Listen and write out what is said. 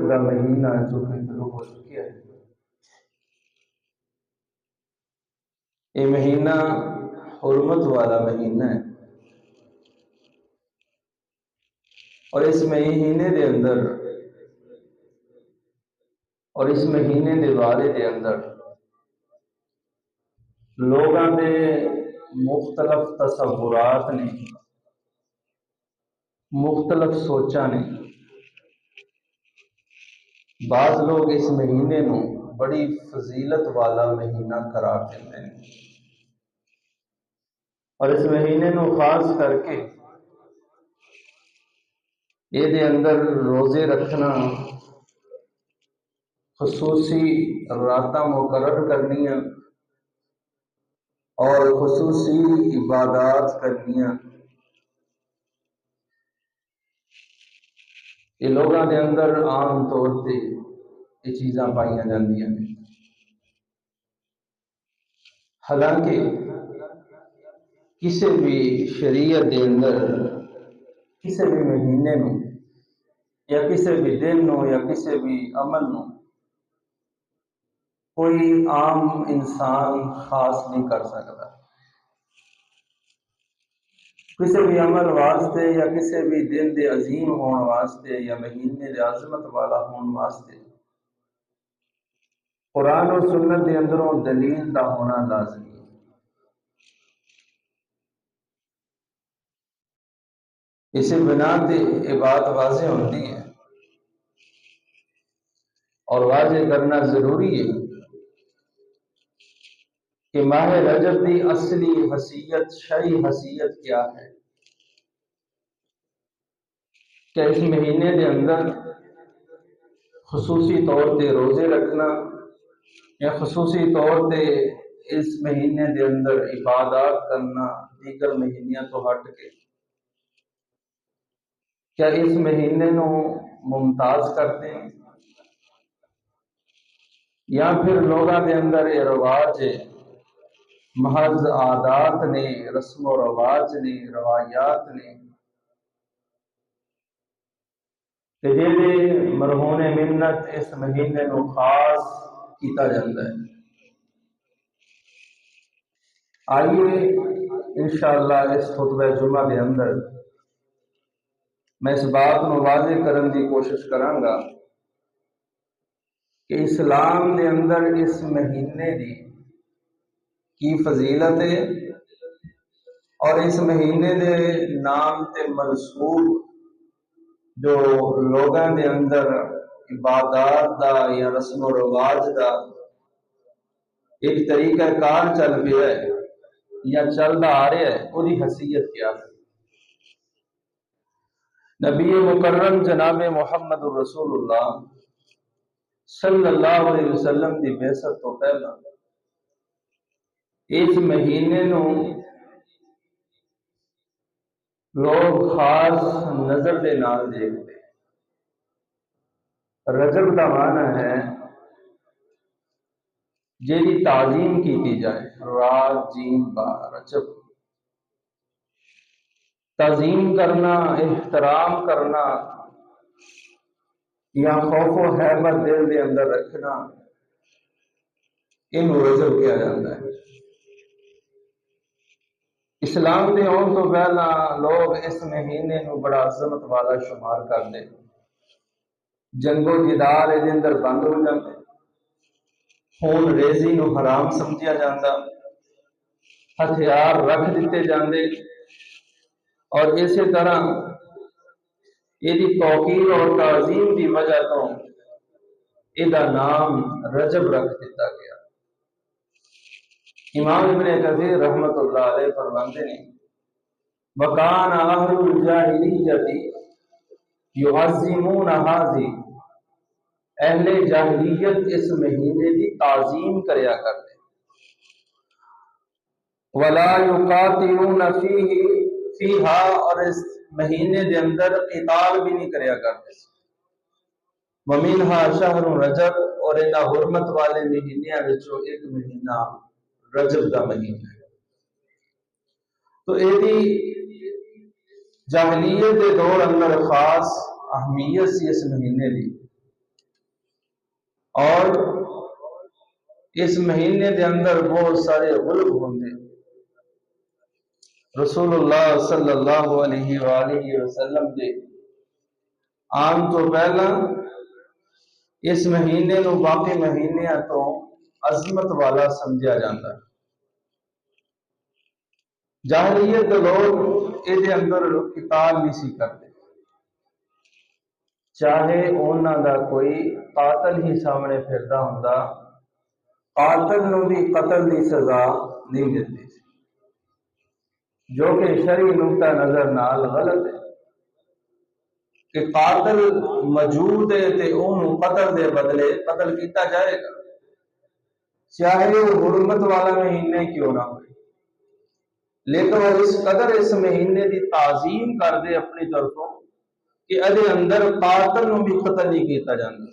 رجب کا مہینہ جو کہ شروع ہو چکا ہے، یہ مہینہ حرمت والا مہینہ ہے، اور اس مہینے دے اندر اور اس مہینے دے بارے دے اندر لوگاں دے مختلف تصورات نے، مختلف سوچاں نے۔ بعض لوگ اس مہینے نو بڑی فضیلت والا مہینہ قرار دیتے ہیں، اور اس مہینے نو خاص کر کے یہ دے اندر روزے رکھنا، خصوصی راتاں مقرر کرنیاں اور خصوصی عبادات کرنیاں، یہ لوگوں کے اندر عام طور سے یہ چیزاں پائیاں جاندیاں ہیں۔ حالانکہ کسی بھی شریعت کے اندر کسی بھی مہینے نو یا کسی بھی دن نو یا کسی بھی عمل نو کوئی عام انسان خاص نہیں کر سکتا۔ کسی بھی عمل واسطے یا کسی بھی دن دے عظیم ہون واسطے یا مہینے دے عظمت والا ہون واسطے قرآن و سنت دے اندروں دلیل دا ہونا لازمی ہے۔ اسی بنا تے یہ بات واضح ہوتی ہے اور واضح کرنا ضروری ہے کہ ماہ رجب کی اصلی حیثیت، شرعی حیثیت کیا ہے، کہ اس مہینے کے اندر خصوصی طور پہ روزے رکھنا یا خصوصی طور پہ اس مہینے کے اندر عبادات کرنا دیگر مہینوں تو ہٹ کے کیا اس مہینے نو ممتاز کرتے ہیں، یا پھر لوگوں کے اندر یہ رواج ہے، محض عادات نے، رسم و رواج نے، روایات نے کہ جہے مرہون منت اس مہینے نو خاص کیتا جاتا ہے۔ آئیے انشاءاللہ اس خطبہ جمعہ کے اندر میں اس بات کو واضح کرنے کی کوشش کراں گا کہ اسلام کے اندر اس مہینے کی کی فضیلت ہے، اور اس مہینے کے نام تے منسوب جو لوگوں کے اندر عبادات دا یا رسم و رواج دا ایک طریقہ کار چل پیا ہے یا چلتا آ رہا ہے، وہ حیثیت کیا ہے۔ نبی مکرم جناب محمد رسول اللہ صلی اللہ علیہ وسلم کی بعثت تو پہلا اس مہینے نو لوگ خاص نظر دے نال دیکھتے۔ رجب کا معنی ہے جیدی تعظیم کی جائے، را جیم با رجب، تعظیم کرنا، احترام کرنا یا خوف و حیبت دل کے اندر رکھنا، ان رجب کیا جاتا ہے۔ اسلام کے آن تو پہلا لوگ اس مہینے نو بڑا عظمت والا شمار کرتے، جنگ و جدال دے اندر بند ہو جاتے، خون ریزی نو حرام سمجھا جاتا، ہتھیار رکھ دیتے جاندے، اور اسی طرح یہ توقیر اور تعظیم کی وجہ تو یہ نام رجب رکھ دیتا گیا۔ امام ابن کثیر رحمت اللہ علیہ فرماتے ہیں وَكَانَ أَهْلُ الْجَاهِلِيَّةِ يُعَظِّمُونَ هَذِهِ، اہل جاہلیت اس مہینے کی تعظیم کریا کرتے، وَلَا يُقَاتِلُونَ فِيهَا، اور اس مہینے کے اندر قتال بھی نہیں کریا کرتے۔ وَمِنْهَا شَهْرُ رَجَب، اور انہاں حرمت والے مہینوں وچوں ایک مہینہ رجب کا مہینہ ہے۔ تو یہ جاہلیت کے دور اندر خاص اہمیت سی اس مہینے کی، اور اس مہینے دے اندر بہت سارے غلب ہوندے۔ رسول اللہ صلی اللہ علیہ وآلہ وسلم دے آن تو پہلا اس مہینے نو باقی مہینیاں تو عظمت والا سمجھا جاتا ہے۔ جاہلیت دے لوگ یہ اندر قتال نہیں سی کرتے، چاہے انہاں دا کوئی قاتل ہی سامنے پھردا ہوندا، قاتل نو بھی قتل دی سزا نہیں ملتی، جو کہ شرعی نقطہ نظر نال غلط ہے کہ قاتل موجود ہے تے اونوں قتل دے بدلے قتل کیتا جائے گا، چاہے وہ حرمت والا مہینے کیوں نہ ہوئے، لیکن وہ اس قدر اس مہینے دی تعظیم کر دے اپنی طرفوں کہ ادھے اندر قاتل نو بھی قتل نہیں کیتا جاندہ۔